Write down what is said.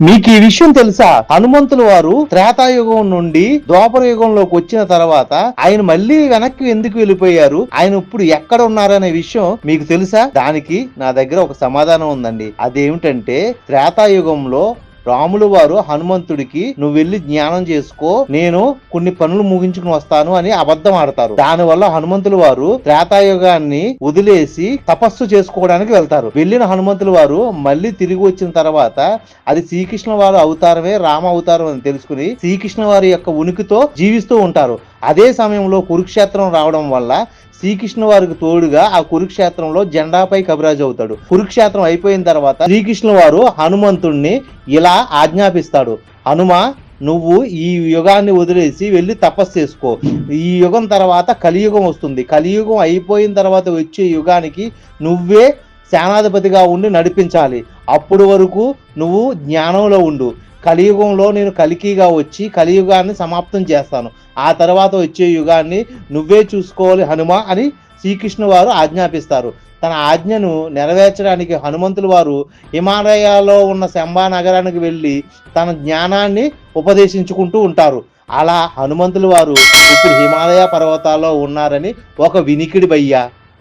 మీకు ఈ విషయం తెలుసా? హనుమంతుల వారు త్రేతాయుగం నుండి ద్వాపర యుగంలోకి వచ్చిన తర్వాత ఆయన మళ్ళీ వెనక్కి ఎందుకు వెళ్ళిపోయారు, ఆయన ఇప్పుడు ఎక్కడ ఉన్నారనే విషయం మీకు తెలుసా? దానికి నా దగ్గర ఒక సమాధానం ఉందండి. అదేమిటంటే త్రేతాయుగంలో రాములు వారు హనుమంతుడికి నువ్వు వెళ్ళి జ్ఞానం చేసుకో, నేను కొన్ని పనులు ముగించుకుని వస్తాను అని అబద్ధం ఆడతారు. దానివల్ల హనుమంతుల వారు త్రేతాయుగాన్ని వదిలేసి తపస్సు చేసుకోవడానికి వెళ్తారు. వెళ్ళిన హనుమంతుల వారు మళ్ళీ తిరిగి వచ్చిన తర్వాత అది శ్రీకృష్ణ వారు అవతారమే, రామ అవతారం అని తెలుసుకుని శ్రీకృష్ణ వారి యొక్క ఉనికితో జీవిస్తూ ఉంటారు. అదే సమయంలో కురుక్షేత్రం రావడం వల్ల శ్రీకృష్ణ వారికి తోడుగా ఆ కురుక్షేత్రంలో జెండాపై కవిరాజు అవుతాడు. కురుక్షేత్రం అయిపోయిన తర్వాత శ్రీకృష్ణ వారు హనుమంతుణ్ణి ఇలా ఆజ్ఞాపిస్తాడు, హనుమ నువ్వు ఈ యుగాన్ని వదిలేసి వెళ్ళి తపస్సు చేసుకో. ఈ యుగం తర్వాత కలియుగం వస్తుంది. కలియుగం అయిపోయిన తర్వాత వచ్చే యుగానికి నువ్వే సేనాధిపతిగా ఉండి నడిపించాలి. అప్పుడు వరకు నువ్వు జ్ఞానంలో ఉండు. కలియుగంలో నేను కలికిగా వచ్చి కలియుగాన్ని సమాప్తం చేస్తాను. ఆ తర్వాత వచ్చే యుగాన్ని నువ్వే చూసుకోవాలి హనుమ అని శ్రీకృష్ణ వారు ఆజ్ఞాపిస్తారు. తన ఆజ్ఞను నెరవేర్చడానికి హనుమంతుల వారు హిమాలయాల్లో ఉన్న శంబా నగరానికి వెళ్ళి తన జ్ఞానాన్ని ఉపదేశించుకుంటూ ఉంటారు. అలా హనుమంతుల వారు ఇప్పుడు హిమాలయ పర్వతాల్లో ఉన్నారని ఒక వినికిడి భయ్యా.